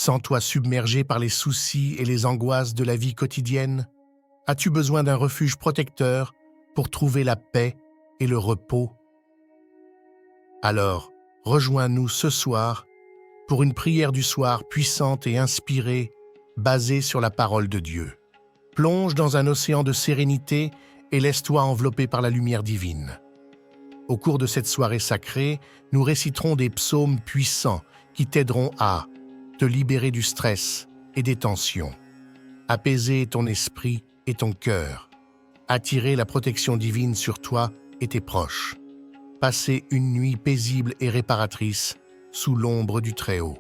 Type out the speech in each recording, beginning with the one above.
Sens-toi submergé par les soucis et les angoisses de la vie quotidienne? As-tu besoin d'un refuge protecteur pour trouver la paix et le repos? Alors, rejoins-nous ce soir pour une prière du soir puissante et inspirée, basée sur la parole de Dieu. Plonge dans un océan de sérénité et laisse-toi envelopper par la lumière divine. Au cours de cette soirée sacrée, nous réciterons des psaumes puissants qui t'aideront à te libérer du stress et des tensions, apaiser ton esprit et ton cœur, attirer la protection divine sur toi et tes proches, passer une nuit paisible et réparatrice sous l'ombre du Très-Haut.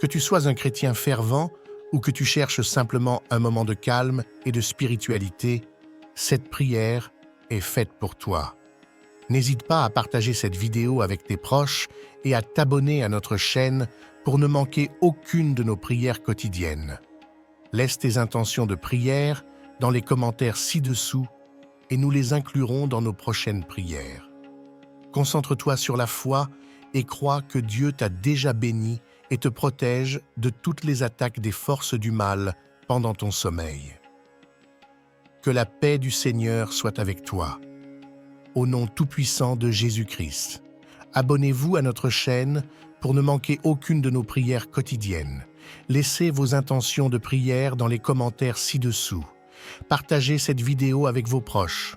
Que tu sois un chrétien fervent ou que tu cherches simplement un moment de calme et de spiritualité, cette prière est faite pour toi. N'hésite pas à partager cette vidéo avec tes proches et à t'abonner à notre chaîne pour ne manquer aucune de nos prières quotidiennes. Laisse tes intentions de prière dans les commentaires ci-dessous et nous les inclurons dans nos prochaines prières. Concentre-toi sur la foi et crois que Dieu t'a déjà béni et te protège de toutes les attaques des forces du mal pendant ton sommeil. Que la paix du Seigneur soit avec toi. Au nom tout-puissant de Jésus-Christ, abonnez-vous à notre chaîne pour ne manquer aucune de nos prières quotidiennes. Laissez vos intentions de prière dans les commentaires ci-dessous. Partagez cette vidéo avec vos proches.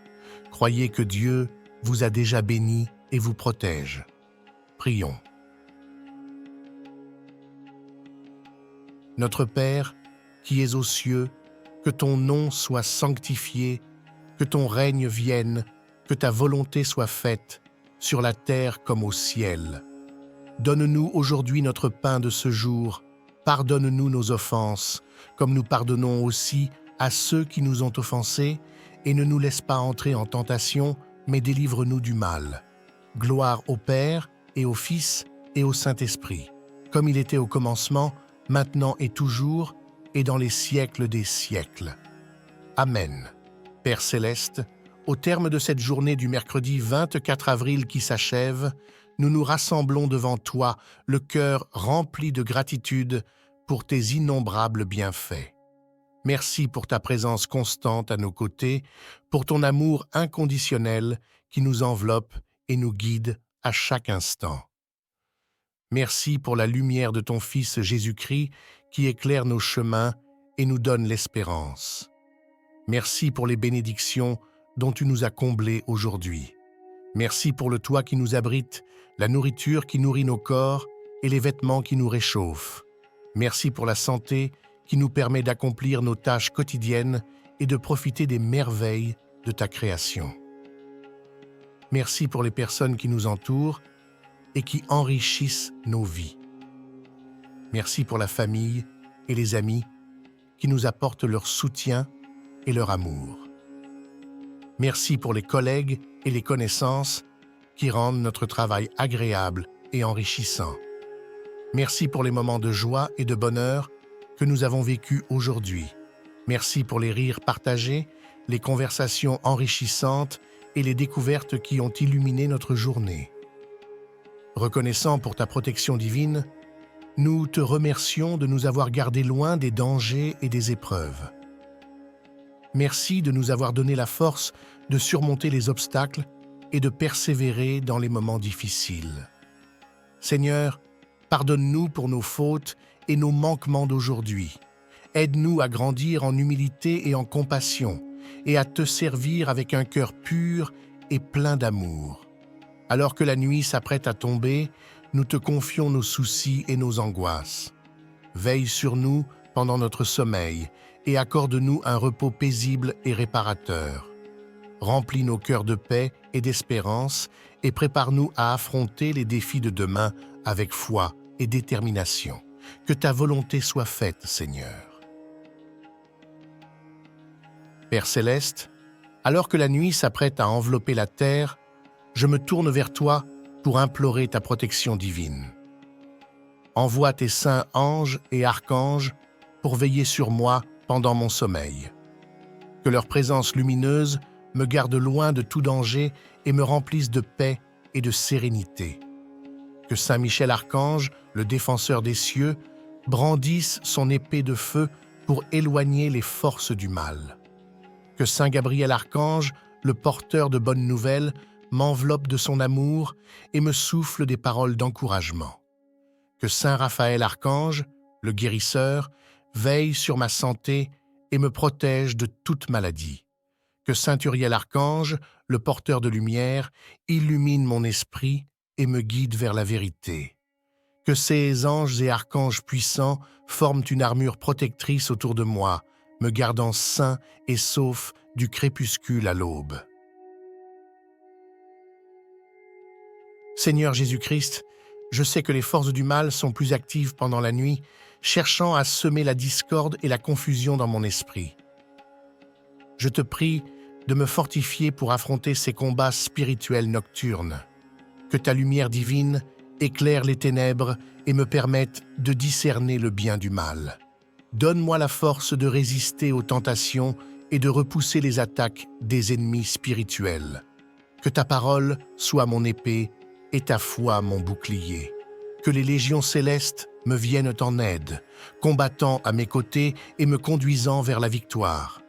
Croyez que Dieu vous a déjà béni et vous protège. Prions. Notre Père, qui es aux cieux, que ton nom soit sanctifié, que ton règne vienne, que ta volonté soit faite, sur la terre comme au ciel. Donne-nous aujourd'hui notre pain de ce jour. Pardonne-nous nos offenses, comme nous pardonnons aussi à ceux qui nous ont offensés, et ne nous laisse pas entrer en tentation, mais délivre-nous du mal. Gloire au Père, et au Fils, et au Saint-Esprit, comme il était au commencement, maintenant et toujours, et dans les siècles des siècles. Amen. Père céleste, au terme de cette journée du mercredi 24 avril qui s'achève, nous nous rassemblons devant toi, le cœur rempli de gratitude pour tes innombrables bienfaits. Merci pour ta présence constante à nos côtés, pour ton amour inconditionnel qui nous enveloppe et nous guide à chaque instant. Merci pour la lumière de ton Fils Jésus-Christ qui éclaire nos chemins et nous donne l'espérance. Merci pour les bénédictions dont tu nous as comblés aujourd'hui. Merci pour le toit qui nous abrite, la nourriture qui nourrit nos corps et les vêtements qui nous réchauffent. Merci pour la santé qui nous permet d'accomplir nos tâches quotidiennes et de profiter des merveilles de ta création. Merci pour les personnes qui nous entourent et qui enrichissent nos vies. Merci pour la famille et les amis qui nous apportent leur soutien et leur amour. Merci pour les collègues et les connaissances qui rendent notre travail agréable et enrichissant. Merci pour les moments de joie et de bonheur que nous avons vécus aujourd'hui. Merci pour les rires partagés, les conversations enrichissantes et les découvertes qui ont illuminé notre journée. Reconnaissant pour ta protection divine, nous te remercions de nous avoir gardés loin des dangers et des épreuves. Merci de nous avoir donné la force de surmonter les obstacles et de persévérer dans les moments difficiles. Seigneur, pardonne-nous pour nos fautes et nos manquements d'aujourd'hui. Aide-nous à grandir en humilité et en compassion et à te servir avec un cœur pur et plein d'amour. Alors que la nuit s'apprête à tomber, nous te confions nos soucis et nos angoisses. Veille sur nous pendant notre sommeil et accorde-nous un repos paisible et réparateur. Remplis nos cœurs de paix et d'espérance et prépare-nous à affronter les défis de demain avec foi et détermination. Que ta volonté soit faite, Seigneur. Père céleste, alors que la nuit s'apprête à envelopper la terre, je me tourne vers toi pour implorer ta protection divine. Envoie tes saints anges et archanges pour veiller sur moi pendant mon sommeil. Que leur présence lumineuse me garde loin de tout danger et me remplisse de paix et de sérénité. Que Saint Michel Archange, le défenseur des cieux, brandisse son épée de feu pour éloigner les forces du mal. Que Saint Gabriel Archange, le porteur de bonnes nouvelles, m'enveloppe de son amour et me souffle des paroles d'encouragement. Que Saint Raphaël Archange, le guérisseur, veille sur ma santé et me protège de toute maladie. Que Saint Uriel Archange, le porteur de lumière, illumine mon esprit et me guide vers la vérité. Que ces anges et archanges puissants forment une armure protectrice autour de moi, me gardant sain et sauf du crépuscule à l'aube. Seigneur Jésus-Christ, je sais que les forces du mal sont plus actives pendant la nuit, cherchant à semer la discorde et la confusion dans mon esprit. Je te prie de me fortifier pour affronter ces combats spirituels nocturnes. Que ta lumière divine éclaire les ténèbres et me permette de discerner le bien du mal. Donne-moi la force de résister aux tentations et de repousser les attaques des ennemis spirituels. Que ta parole soit mon épée et ta foi mon bouclier. Que les légions célestes me viennent en aide, combattant à mes côtés et me conduisant vers la victoire.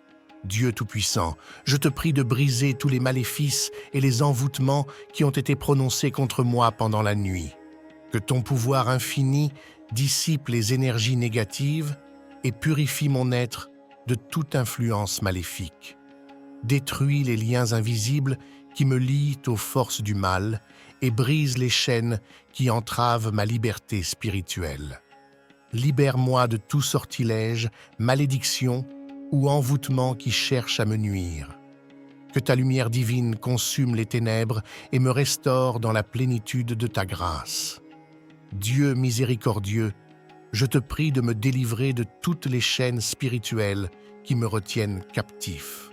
Dieu Tout-Puissant, je te prie de briser tous les maléfices et les envoûtements qui ont été prononcés contre moi pendant la nuit. Que ton pouvoir infini dissipe les énergies négatives et purifie mon être de toute influence maléfique. Détruis les liens invisibles qui me lient aux forces du mal et brise les chaînes qui entravent ma liberté spirituelle. Libère-moi de tout sortilège, malédiction ou envoûtement qui cherche à me nuire. Que ta lumière divine consume les ténèbres et me restaure dans la plénitude de ta grâce. Dieu miséricordieux, je te prie de me délivrer de toutes les chaînes spirituelles qui me retiennent captif.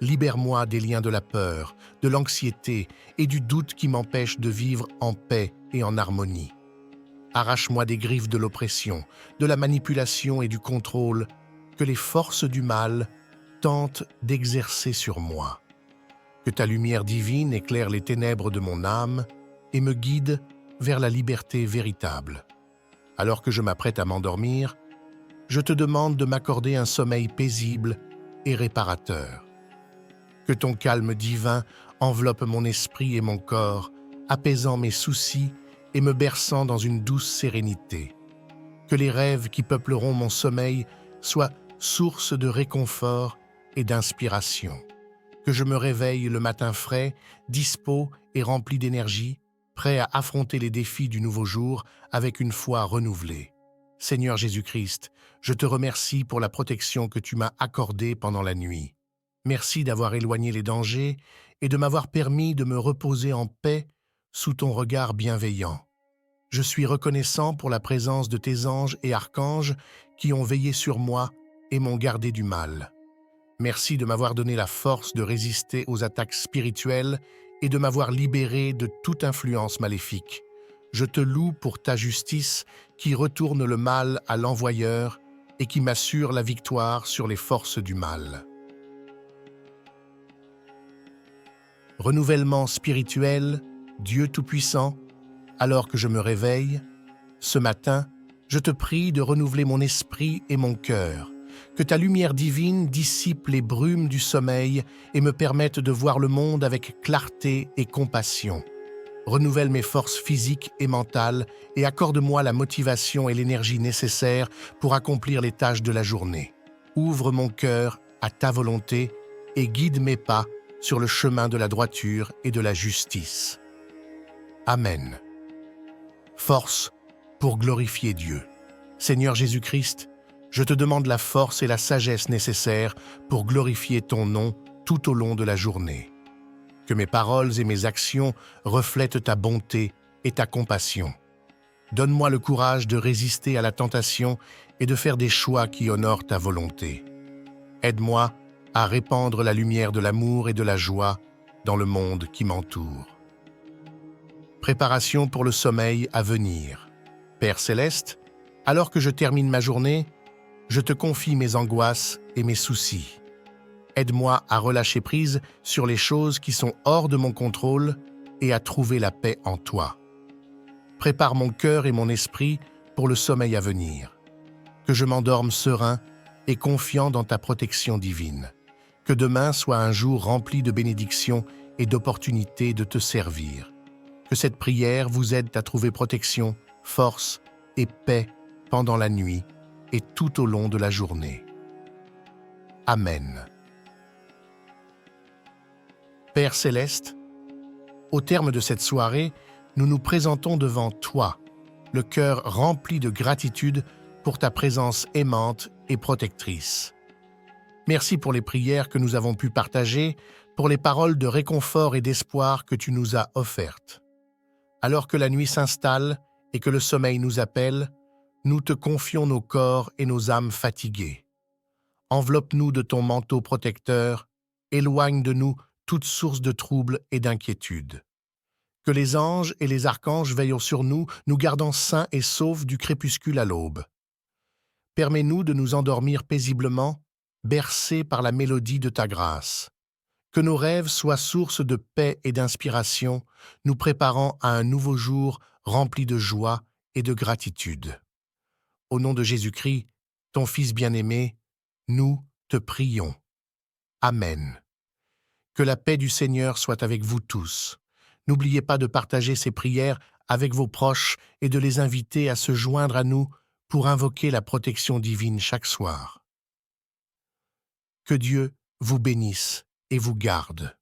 Libère-moi des liens de la peur, de l'anxiété et du doute qui m'empêchent de vivre en paix et en harmonie. Arrache-moi des griffes de l'oppression, de la manipulation et du contrôle que les forces du mal tentent d'exercer sur moi. Que ta lumière divine éclaire les ténèbres de mon âme et me guide vers la liberté véritable. Alors que je m'apprête à m'endormir, je te demande de m'accorder un sommeil paisible et réparateur. Que ton calme divin enveloppe mon esprit et mon corps, apaisant mes soucis et me berçant dans une douce sérénité. Que les rêves qui peupleront mon sommeil soient source de réconfort et d'inspiration. Que je me réveille le matin frais, dispos et rempli d'énergie, prêt à affronter les défis du nouveau jour avec une foi renouvelée. Seigneur Jésus-Christ, je te remercie pour la protection que tu m'as accordée pendant la nuit. Merci d'avoir éloigné les dangers et de m'avoir permis de me reposer en paix sous ton regard bienveillant. Je suis reconnaissant pour la présence de tes anges et archanges qui ont veillé sur moi et m'ont gardé du mal. Merci de m'avoir donné la force de résister aux attaques spirituelles et de m'avoir libéré de toute influence maléfique. Je te loue pour ta justice qui retourne le mal à l'envoyeur et qui m'assure la victoire sur les forces du mal. Renouvellement spirituel, Dieu Tout-Puissant, alors que je me réveille, ce matin, je te prie de renouveler mon esprit et mon cœur, que ta lumière divine dissipe les brumes du sommeil et me permette de voir le monde avec clarté et compassion. Renouvelle mes forces physiques et mentales et accorde-moi la motivation et l'énergie nécessaires pour accomplir les tâches de la journée. Ouvre mon cœur à ta volonté et guide mes pas sur le chemin de la droiture et de la justice. Amen. Force pour glorifier Dieu. Seigneur Jésus-Christ, je te demande la force et la sagesse nécessaires pour glorifier ton nom tout au long de la journée. Que mes paroles et mes actions reflètent ta bonté et ta compassion. Donne-moi le courage de résister à la tentation et de faire des choix qui honorent ta volonté. Aide-moi à répandre la lumière de l'amour et de la joie dans le monde qui m'entoure. Préparation pour le sommeil à venir. Père Céleste, alors que je termine ma journée, je te confie mes angoisses et mes soucis. Aide-moi à relâcher prise sur les choses qui sont hors de mon contrôle et à trouver la paix en toi. Prépare mon cœur et mon esprit pour le sommeil à venir. que je m'endorme serein et confiant dans ta protection divine. Que demain soit un jour rempli de bénédictions et d'opportunités de te servir. Que cette prière vous aide à trouver protection, force et paix pendant la nuit et tout au long de la journée. Amen. Père céleste, au terme de cette soirée, nous nous présentons devant toi, le cœur rempli de gratitude pour ta présence aimante et protectrice. Merci pour les prières que nous avons pu partager, pour les paroles de réconfort et d'espoir que tu nous as offertes. Alors que la nuit s'installe et que le sommeil nous appelle, nous te confions nos corps et nos âmes fatigués. Enveloppe-nous de ton manteau protecteur, éloigne de nous toute source de trouble et d'inquiétude. Que les anges et les archanges veillent sur nous, nous gardant sains et saufs du crépuscule à l'aube. Permets-nous de nous endormir paisiblement, bercés par la mélodie de ta grâce. Que nos rêves soient source de paix et d'inspiration, nous préparant à un nouveau jour rempli de joie et de gratitude. Au nom de Jésus-Christ, ton Fils bien-aimé, nous te prions. Amen. Que la paix du Seigneur soit avec vous tous. N'oubliez pas de partager ces prières avec vos proches et de les inviter à se joindre à nous pour invoquer la protection divine chaque soir. Que Dieu vous bénisse et vous garde.